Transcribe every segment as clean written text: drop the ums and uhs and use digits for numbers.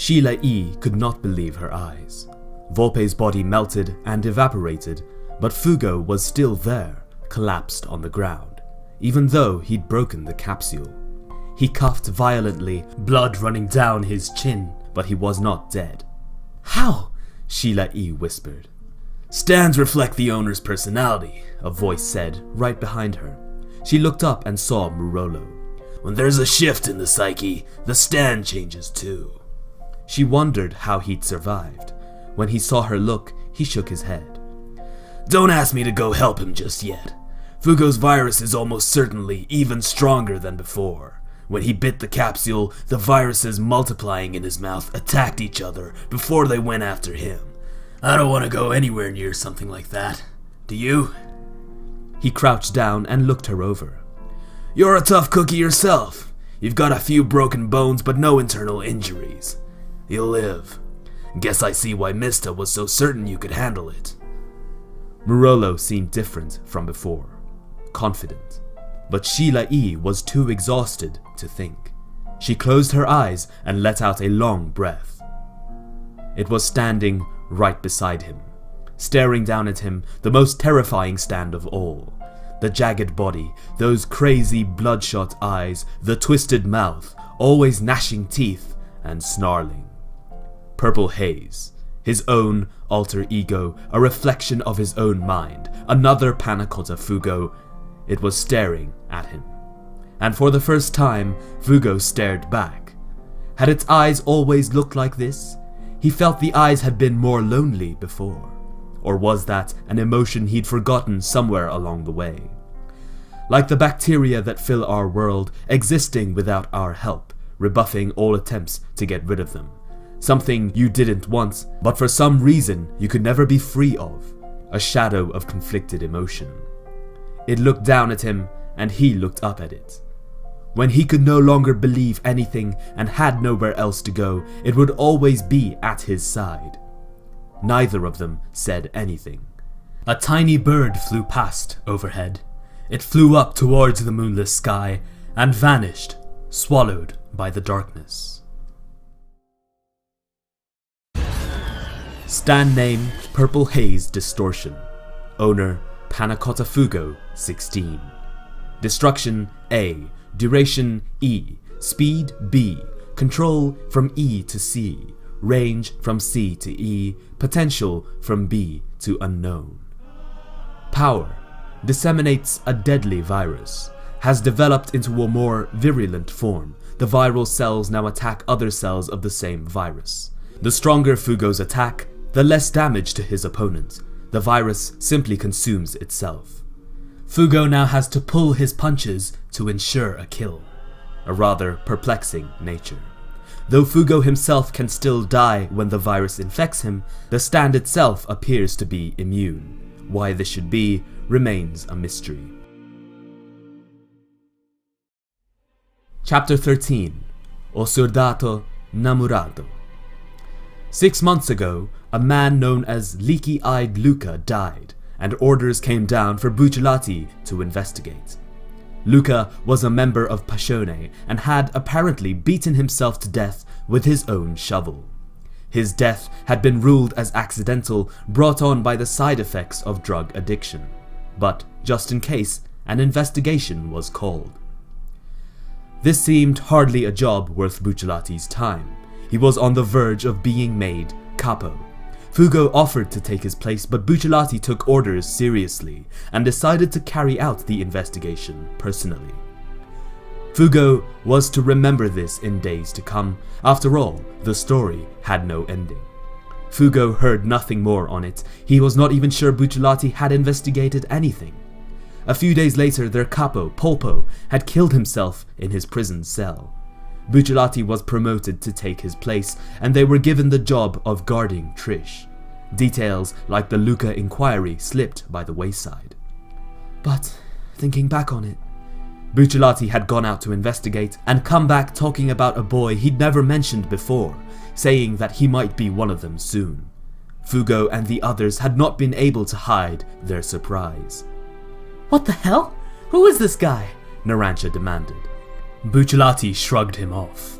Ch.13 could not believe her eyes. Volpe's body melted and evaporated, but Fugo was still there, collapsed on the ground, even though he'd broken the capsule. He coughed violently, blood running down his chin, but he was not dead. "How?" Ch.13 whispered. "Stands reflect the owner's personality," a voice said, right behind her. She looked up and saw Murolo. "When there's a shift in the psyche, the stand changes too." She wondered how he'd survived. When he saw her look, he shook his head. "Don't ask me to go help him just yet. Fugo's virus is almost certainly even stronger than before. When he bit the capsule, the viruses multiplying in his mouth attacked each other before they went after him. I don't want to go anywhere near something like that. Do you?" He crouched down and looked her over. "You're a tough cookie yourself. You've got a few broken bones but no internal injuries. You'll live. Guess I see why Mista was so certain you could handle it." Murolo seemed different from before, confident. But Ch.13 was too exhausted to think. She closed her eyes and let out a long breath. It was standing right beside him, staring down at him, the most terrifying stand of all. The jagged body, those crazy bloodshot eyes, the twisted mouth, always gnashing teeth and snarling. Purple Haze, his own alter ego, a reflection of his own mind, another panna cotta Fugo. It was staring at him. And for the first time, Fugo stared back. Had its eyes always looked like this? He felt the eyes had been more lonely before. Or was that an emotion he'd forgotten somewhere along the way? Like the bacteria that fill our world, existing without our help, rebuffing all attempts to get rid of them. Something you didn't want, but for some reason you could never be free of. A shadow of conflicted emotion. It looked down at him, and he looked up at it. When he could no longer believe anything and had nowhere else to go, it would always be at his side. Neither of them said anything. A tiny bird flew past overhead. It flew up towards the moonless sky and vanished, swallowed by the darkness. Stand name Purple Haze Distortion. Owner Panna Cotta Fugo 16. Destruction A. Duration E. Speed B. Control from E to C. Range from C to E. Potential from B to unknown. Power. Disseminates a deadly virus. Has developed into a more virulent form. The viral cells now attack other cells of the same virus. The stronger Fugo's attack, the less damage to his opponent. The virus simply consumes itself. Fugo now has to pull his punches to ensure a kill. A rather perplexing nature. Though Fugo himself can still die when the virus infects him, the stand itself appears to be immune. Why this should be remains a mystery. Chapter 13. Surdato nnammurato. 6 months ago, a man known as Leaky-Eyed Luca died, and orders came down for Buccellati to investigate. Luca was a member of Passione and had apparently beaten himself to death with his own shovel. His death had been ruled as accidental, brought on by the side effects of drug addiction. But, just in case, an investigation was called. This seemed hardly a job worth Buccellati's time. He was on the verge of being made capo. Fugo offered to take his place, but Buccellati took orders seriously and decided to carry out the investigation personally. Fugo was to remember this in days to come. After all, the story had no ending. Fugo heard nothing more on it. He was not even sure Buccellati had investigated anything. A few days later, their capo, Polpo, had killed himself in his prison cell. Buccellati was promoted to take his place, and they were given the job of guarding Trish. Details like the Luca inquiry slipped by the wayside. But, thinking back on it, Buccellati had gone out to investigate and come back talking about a boy he'd never mentioned before, saying that he might be one of them soon. Fugo and the others had not been able to hide their surprise. "What the hell? Who is this guy?" Narancia demanded. Buccellati shrugged him off.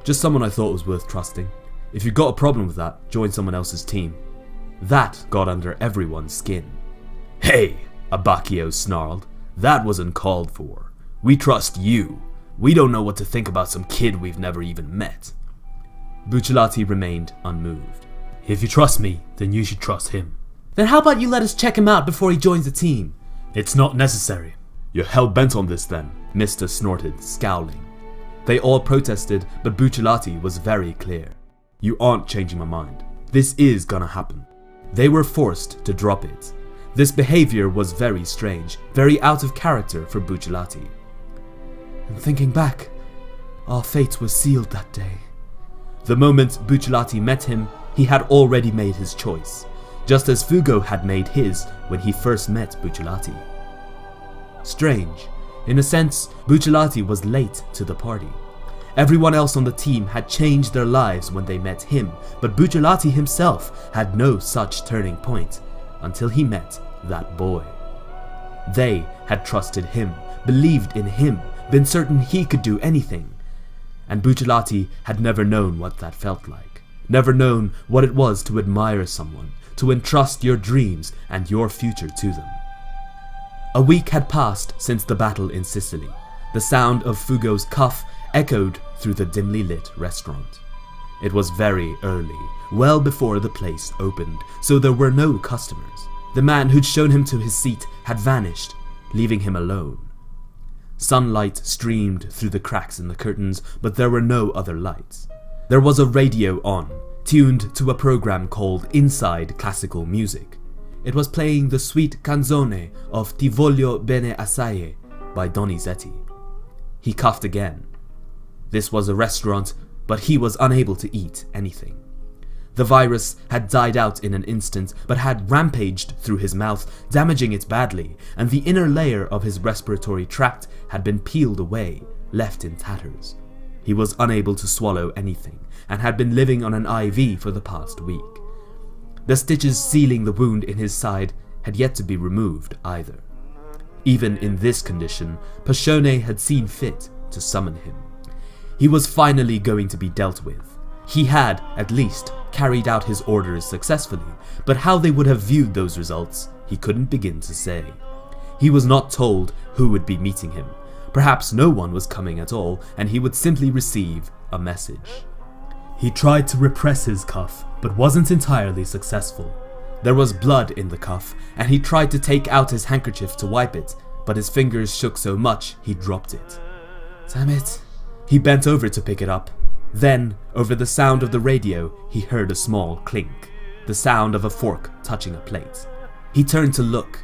"Just someone I thought was worth trusting. If you got a problem with that, join someone else's team. That got under everyone's skin. Hey, Abacchio snarled. That wasn't called for. We trust you. We don't know what to think about some kid we've never even met. Bucciolati remained unmoved. If you trust me, then you should trust him. Then how about you let us check him out before he joins the team? It's not necessary. You're hell-bent on this then, Mr. snorted, scowling. They all protested, but Bucciolati was very clear. You aren't changing my mind. This is gonna happen. They were forced to drop it. This behavior was very strange, very out of character for Bucciolati. And thinking back, our fate was sealed that day. The moment Bucciolati met him, he had already made his choice, just as Fugo had made his when he first met Bucciolati. Strange. In a sense, Bucciolati was late to the party. Everyone else on the team had changed their lives when they met him, but Bucciolati himself had no such turning point until he met that boy. They had trusted him, believed in him, been certain he could do anything. And Bucciolati had never known what that felt like, never known what it was to admire someone, to entrust your dreams and your future to them. A week had passed since the battle in Sicily. The sound of Fugo's cough echoed through the dimly lit restaurant. It was very early, well before the place opened, so there were no customers. The man who'd shown him to his seat had vanished, leaving him alone. Sunlight streamed through the cracks in the curtains, but there were no other lights. There was a radio on, tuned to a program called Inside Classical Music. It was playing the sweet canzone of Ti voglio bene assaje by Donizetti. He coughed again. This was a restaurant, but he was unable to eat anything. The virus had died out in an instant, but had rampaged through his mouth, damaging it badly, and the inner layer of his respiratory tract had been peeled away, left in tatters. He was unable to swallow anything, and had been living on an IV for the past week. The stitches sealing the wound in his side had yet to be removed either. Even in this condition, Passione had seen fit to summon him. He was finally going to be dealt with. He had, at least, carried out his orders successfully, but how they would have viewed those results, he couldn't begin to say. He was not told who would be meeting him. Perhaps no one was coming at all, and he would simply receive a message. He tried to repress his cough, but wasn't entirely successful. There was blood in the cuff, and he tried to take out his handkerchief to wipe it, but his fingers shook so much he dropped it. Damn it. He bent over to pick it up. Then, over the sound of the radio, he heard a small clink, the sound of a fork touching a plate. He turned to look.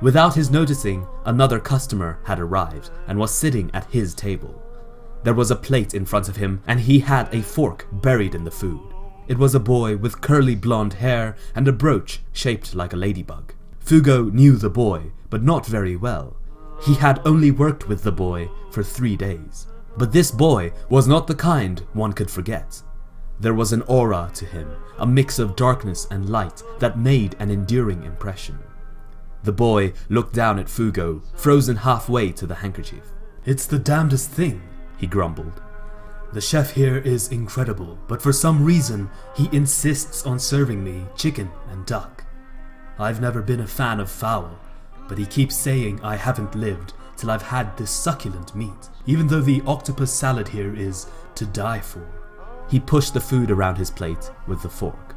Without his noticing, another customer had arrived and was sitting at his table. There was a plate in front of him, and he had a fork buried in the food. It was a boy with curly blonde hair and a brooch shaped like a ladybug. Fugo knew the boy, but not very well. He had only worked with the boy for 3 days. But this boy was not the kind one could forget. There was an aura to him, a mix of darkness and light that made an enduring impression. The boy looked down at Fugo, frozen halfway to the handkerchief. It's the damnedest thing, he grumbled. The chef here is incredible, but for some reason he insists on serving me chicken and duck. I've never been a fan of fowl, but he keeps saying I haven't lived till I've had this succulent meat, even though the octopus salad here is to die for. He pushed the food around his plate with the fork.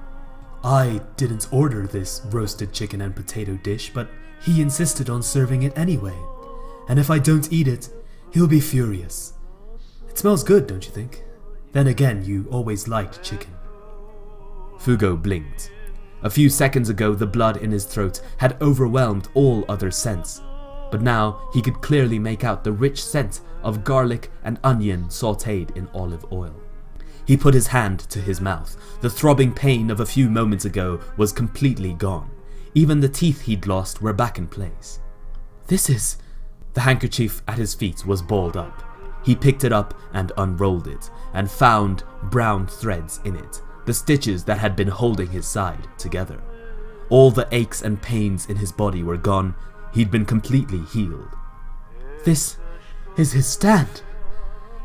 I didn't order this roasted chicken and potato dish, but he insisted on serving it anyway. And if I don't eat it, he'll be furious. It smells good, don't you think? Then again, you always liked chicken. Fugo blinked. A few seconds ago, the blood in his throat had overwhelmed all other scents, but now he could clearly make out the rich scent of garlic and onion sautéed in olive oil. He put his hand to his mouth. The throbbing pain of a few moments ago was completely gone. Even the teeth he'd lost were back in place. This is... The handkerchief at his feet was balled up. He picked it up and unrolled it, and found brown threads in it, the stitches that had been holding his side together. All the aches and pains in his body were gone. He'd been completely healed. This is his stand.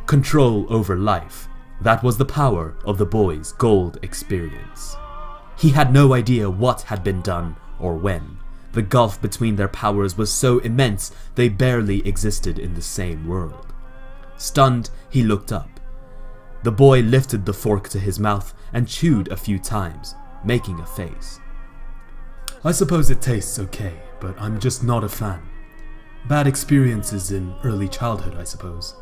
Control over life, That was the power of the boy's gold experience. He had no idea what had been done or when. The gulf between their powers was so immense they barely existed in the same world. Stunned, he looked up. The boy lifted the fork to his mouth and chewed a few times, making a face. I suppose it tastes okay, but I'm just not a fan. Bad experiences in early childhood, I suppose.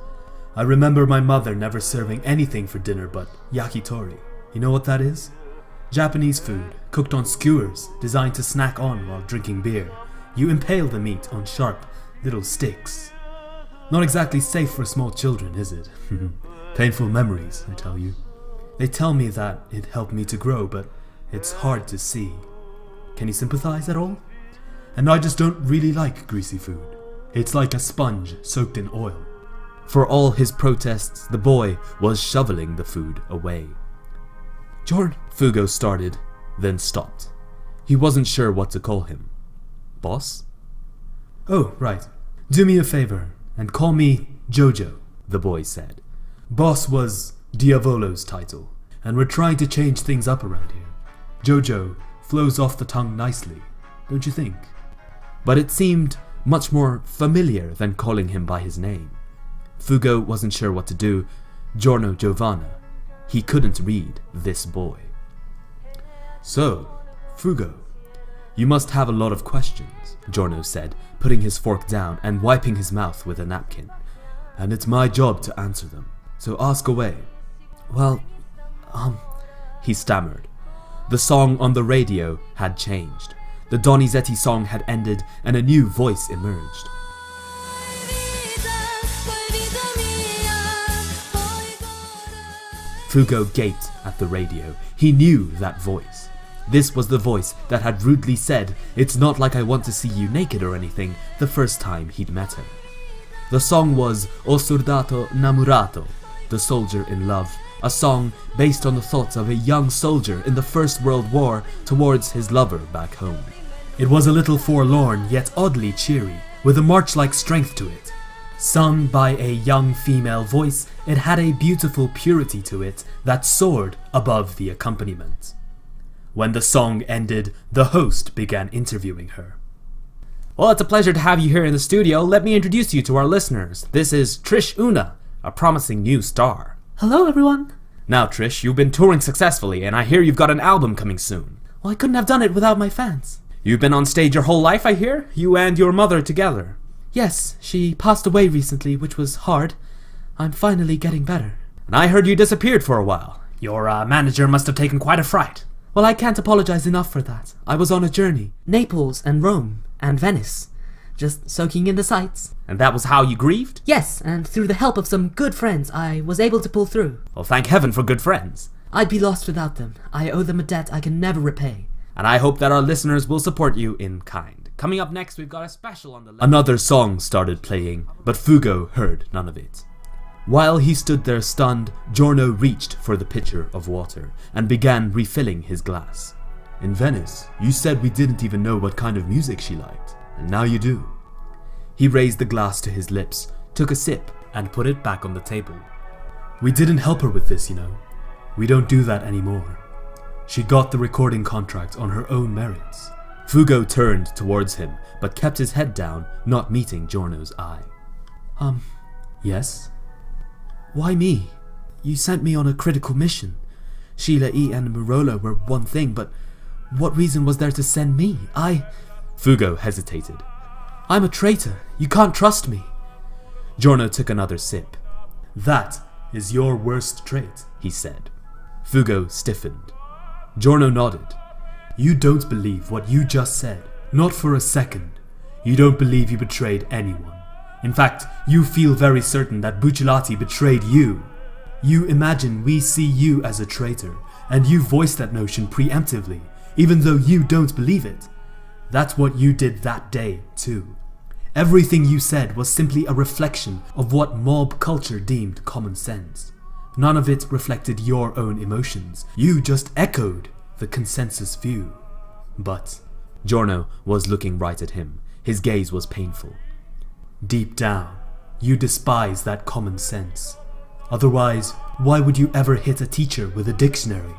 I remember my mother never serving anything for dinner but yakitori. You know what that is? Japanese food, cooked on skewers, designed to snack on while drinking beer. You impale the meat on sharp little sticks. Not exactly safe for small children, is it? Painful memories, I tell you. They tell me that it helped me to grow, but it's hard to see. Can you sympathize at all? And I just don't really like greasy food. It's like a sponge soaked in oil. For all his protests, the boy was shoveling the food away. Jordan, Fugo started, then stopped. He wasn't sure what to call him. Boss? Oh, right. Do me a favor and call me Giogio, the boy said. Boss was Diavolo's title, and we're trying to change things up around here. Giogio flows off the tongue nicely, don't you think? But it seemed much more familiar than calling him by his name. Fugo wasn't sure what to do. Giorno Giovanna. He couldn't read this boy. So, Fugo, you must have a lot of questions, Giorno said, putting his fork down and wiping his mouth with a napkin. And it's my job to answer them, so ask away. Well, he stammered. The song on the radio had changed. The Donizetti song had ended and a new voice emerged. Fugo gaped at the radio. He knew that voice. This was the voice that had rudely said, "It's not like I want to see you naked or anything," the first time he'd met her. The song was O surdato nnammurato, the soldier in love, a song based on the thoughts of a young soldier in the First World War towards his lover back home. It was a little forlorn, yet oddly cheery, with a march-like strength to it. Sung by a young female voice, it had a beautiful purity to it that soared above the accompaniment. When the song ended, the host began interviewing her. Well, it's a pleasure to have you here in the studio. Let me introduce you to our listeners. This is Trish Una, a promising new star. Hello, everyone. Now, Trish, you've been touring successfully, and I hear you've got an album coming soon. Well, I couldn't have done it without my fans. You've been on stage your whole life, I hear? You and your mother together. Yes, she passed away recently, which was hard. I'm finally getting better. And I heard you disappeared for a while. Your manager must have taken quite a fright. Well, I can't apologize enough for that. I was on a journey. Naples and Rome and Venice. Just soaking in the sights. And that was how you grieved? Yes, and through the help of some good friends, I was able to pull through. Well, thank heaven for good friends. I'd be lost without them. I owe them a debt I can never repay. And I hope that our listeners will support you in kind. Coming up next, we've got a special on the... Another song started playing, but Fugo heard none of it. While he stood there stunned, Giorno reached for the pitcher of water and began refilling his glass. In Venice, you said we didn't even know what kind of music she liked, and now you do. He raised the glass to his lips, took a sip, and put it back on the table. We didn't help her with this, you know. We don't do that anymore. She got the recording contract on her own merits. Fugo turned towards him, but kept his head down, not meeting Giorno's eye. Yes? Why me? You sent me on a critical mission. Sheila E. and Murola were one thing, but what reason was there to send me? Fugo hesitated. I'm a traitor. You can't trust me. Giorno took another sip. That is your worst trait, he said. Fugo stiffened. Giorno nodded. You don't believe what you just said. Not for a second. You don't believe you betrayed anyone. In fact, you feel very certain that Bucciolati betrayed you. You imagine we see you as a traitor, and you voice that notion preemptively, even though you don't believe it. That's what you did that day, too. Everything you said was simply a reflection of what mob culture deemed common sense. None of it reflected your own emotions. You just echoed the consensus view. But Giorno was looking right at him. His gaze was painful. Deep down, you despise that common sense. Otherwise, why would you ever hit a teacher with a dictionary?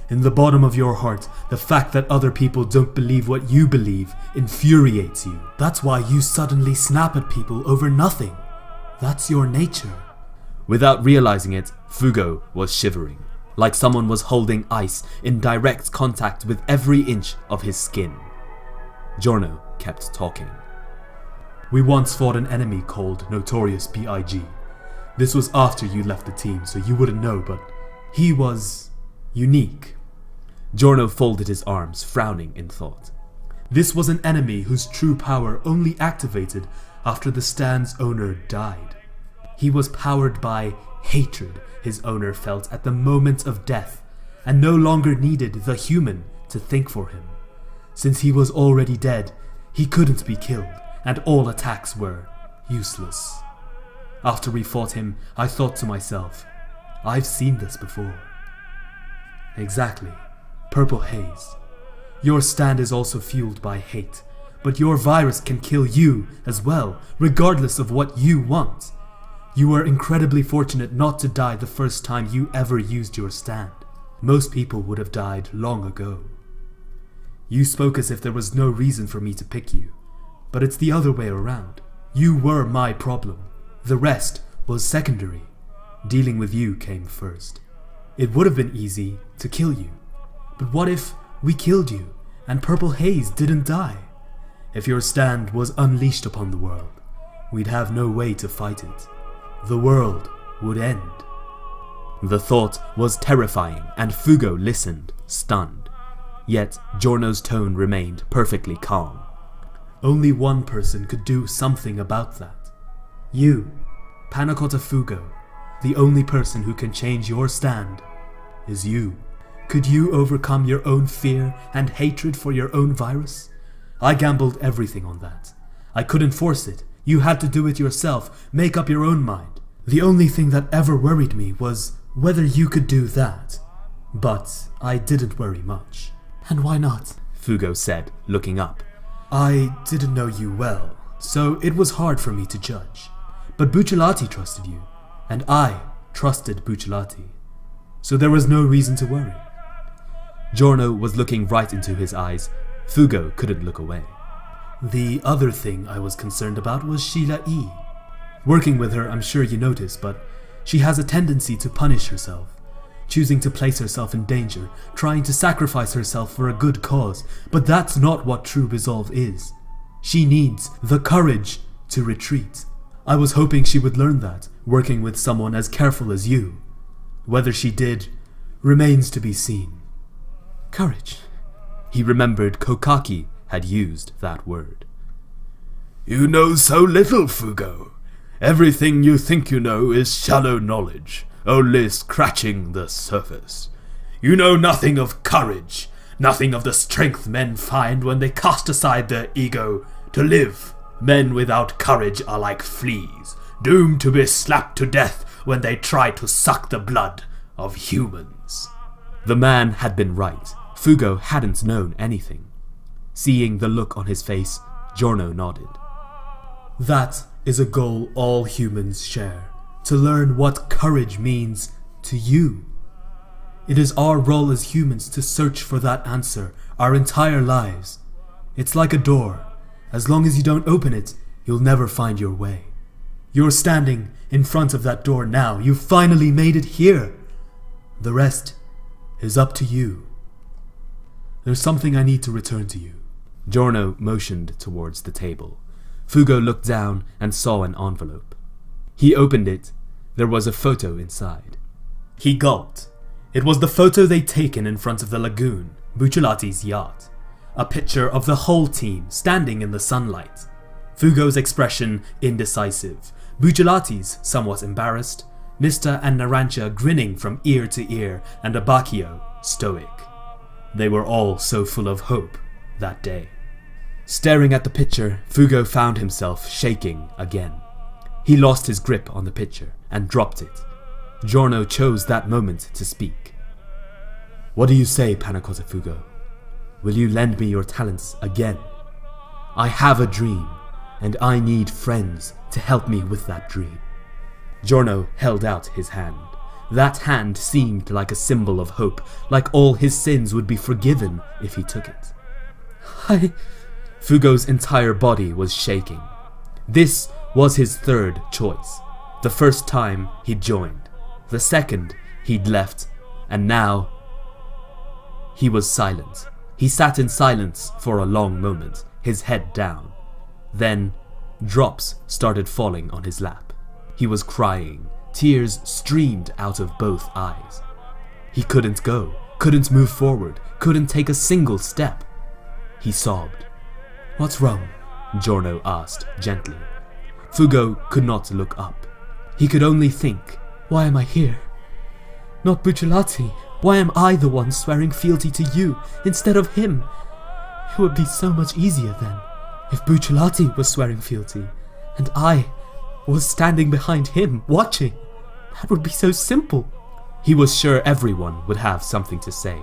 In the bottom of your heart, the fact that other people don't believe what you believe infuriates you. That's why you suddenly snap at people over nothing. That's your nature. Without realizing it, Fugo was shivering, like someone was holding ice in direct contact with every inch of his skin. Giorno kept talking. We once fought an enemy called Notorious B.I.G. This was after you left the team, so you wouldn't know, but he was unique. Giorno folded his arms, frowning in thought. This was an enemy whose true power only activated after the stand's owner died. He was powered by hatred his owner felt at the moment of death, and no longer needed the human to think for him. Since he was already dead, he couldn't be killed, and all attacks were useless. After we fought him, I thought to myself, I've seen this before. Exactly. Purple haze. Your stand is also fueled by hate, but your virus can kill you as well, regardless of what you want. You were incredibly fortunate not to die the first time you ever used your stand. Most people would have died long ago. You spoke as if there was no reason for me to pick you, but it's the other way around. You were my problem. The rest was secondary. Dealing with you came first. It would have been easy to kill you. But what if we killed you and Purple Haze didn't die? If your stand was unleashed upon the world, we'd have no way to fight it. The world would end. The thought was terrifying, and Fugo listened, stunned. Yet Giorno's tone remained perfectly calm. Only one person could do something about that. You, Panacotta Fugo, the only person who can change your stand, is you. Could you overcome your own fear and hatred for your own virus? I gambled everything on that. I couldn't force it. You had to do it yourself, make up your own mind. The only thing that ever worried me was whether you could do that. But I didn't worry much. And why not? Fugo said, looking up. I didn't know you well, so it was hard for me to judge. But Bucciolati trusted you, and I trusted Bucciolati. So there was no reason to worry. Giorno was looking right into his eyes. Fugo couldn't look away. The other thing I was concerned about was Sheila E. Working with her, I'm sure you noticed, but she has a tendency to punish herself, choosing to place herself in danger, trying to sacrifice herself for a good cause, but that's not what true resolve is. She needs the courage to retreat. I was hoping she would learn that, working with someone as careful as you. Whether she did, remains to be seen. Courage. He remembered Kokaki had used that word. You know so little, Fugo. Everything you think you know is shallow knowledge, only scratching the surface. You know nothing of courage, nothing of the strength men find when they cast aside their ego to live. Men without courage are like fleas, doomed to be slapped to death when they try to suck the blood of humans. The man had been right. Fugo hadn't known anything. Seeing the look on his face, Giorno nodded. That is a goal all humans share, to learn what courage means to you. It is our role as humans to search for that answer our entire lives. It's like a door. As long as you don't open it, you'll never find your way. You're standing in front of that door now. You finally made it here. The rest is up to you. There's something I need to return to you. Giorno motioned towards the table. Fugo looked down and saw an envelope. He opened it. There was a photo inside. He gulped. It was the photo they'd taken in front of the lagoon, Bucciolati's yacht. A picture of the whole team standing in the sunlight. Fugo's expression indecisive, Bucciolati's somewhat embarrassed, Nista and Narancia grinning from ear to ear, and Abacchio stoic. They were all so full of hope that day. Staring at the picture, Fugo found himself shaking again. He lost his grip on the picture and dropped it. Giorno chose that moment to speak. What do you say, Panacotta Fugo? Will you lend me your talents again? I have a dream, and I need friends to help me with that dream. Giorno held out his hand. That hand seemed like a symbol of hope, like all his sins would be forgiven if he took it. Fugo's entire body was shaking. This was his third choice. The first time he'd joined. The second he'd left. And now he was silent. He sat in silence for a long moment, his head down. Then drops started falling on his lap. He was crying. Tears streamed out of both eyes. He couldn't go, couldn't move forward, couldn't take a single step. He sobbed. What's wrong? Giorno asked gently. Fugo could not look up. He could only think, why am I here? Not Bucciolati. Why am I the one swearing fealty to you instead of him? It would be so much easier then if Bucciolati was swearing fealty and I was standing behind him watching. That would be so simple. He was sure everyone would have something to say.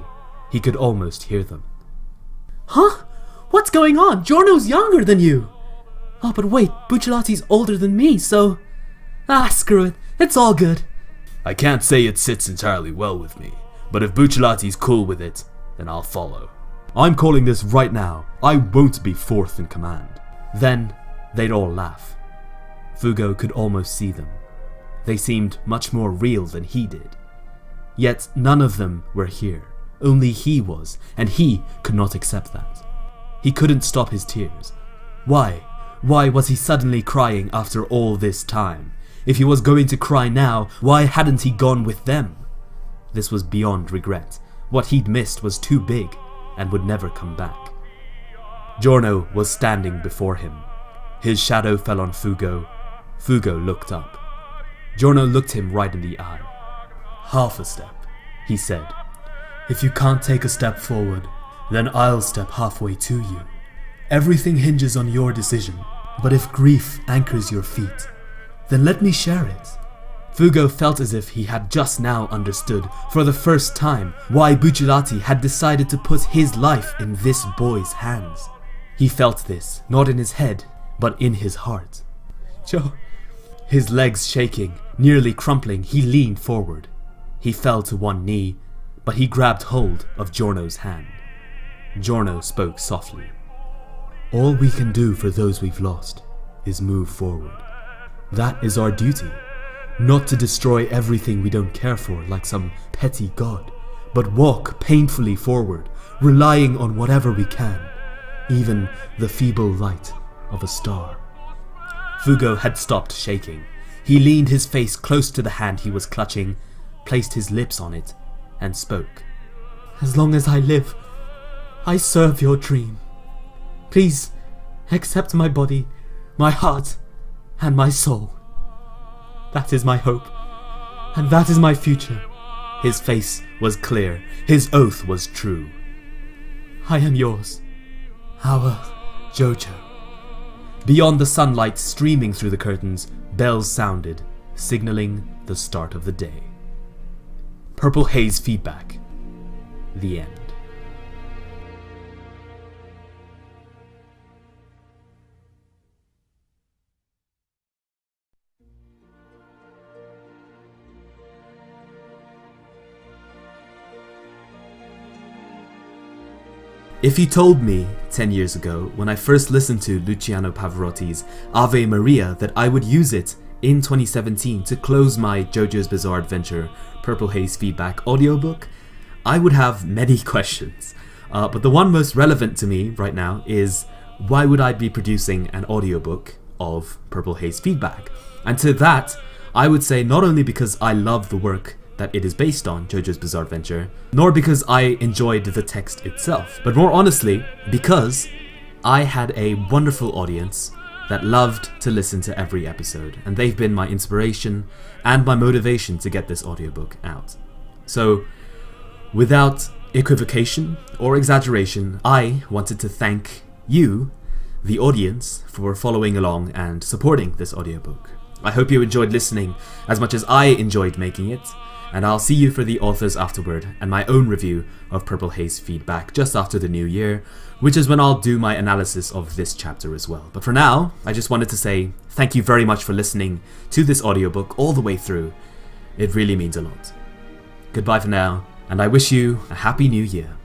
He could almost hear them. Huh? What's going on? Giorno's younger than you. Oh, but wait, Bucciolati's older than me, so... screw it. It's all good. I can't say it sits entirely well with me, but if Bucciolati's cool with it, then I'll follow. I'm calling this right now. I won't be fourth in command. Then they'd all laugh. Fugo could almost see them. They seemed much more real than he did. Yet none of them were here. Only he was, and he could not accept that. He couldn't stop his tears. Why? Why was he suddenly crying after all this time? If he was going to cry now, why hadn't he gone with them? This was beyond regret. What he'd missed was too big and would never come back. Giorno was standing before him. His shadow fell on Fugo. Fugo looked up. Giorno looked him right in the eye. Half a step, he said. If you can't take a step forward, then I'll step halfway to you. Everything hinges on your decision, but if grief anchors your feet, then let me share it. Fugo felt as if he had just now understood, for the first time, why Bucciolati had decided to put his life in this boy's hands. He felt this, not in his head, but in his heart. Joe. His legs shaking, nearly crumpling, he leaned forward. He fell to one knee, but he grabbed hold of Giorno's hand. Giorno spoke softly. All we can do for those we've lost is move forward. That is our duty. Not to destroy everything we don't care for like some petty god, but walk painfully forward, relying on whatever we can, even the feeble light of a star. Fugo had stopped shaking. He leaned his face close to the hand he was clutching, placed his lips on it, and spoke. As long as I live, I serve your dream. Please, accept my body, my heart, and my soul. That is my hope, and that is my future. His face was clear. His oath was true. I am yours. Our Giogio. Beyond the sunlight streaming through the curtains, bells sounded, signaling the start of the day. Purple Haze Feedback. The end. If you told me 10 years ago, when I first listened to Luciano Pavarotti's Ave Maria, that I would use it in 2017 to close my JoJo's Bizarre Adventure Purple Haze Feedback Audiobook, I would have many questions. But the one most relevant to me right now is, why would I be producing an audiobook of Purple Haze Feedback? And to that, I would say not only because I love the work that it is based on, JoJo's Bizarre Adventure, nor because I enjoyed the text itself, but more honestly, because I had a wonderful audience that loved to listen to every episode, and they've been my inspiration and my motivation to get this audiobook out. So, without equivocation or exaggeration, I wanted to thank you, the audience, for following along and supporting this audiobook. I hope you enjoyed listening as much as I enjoyed making it. and I'll see you for the authors afterward and my own review of Purple Haze Feedback just after the new year, which is when I'll do my analysis of this chapter as well. But for now, I just wanted to say thank you very much for listening to this audiobook all the way through. It really means a lot. Goodbye for now, and I wish you a happy new year.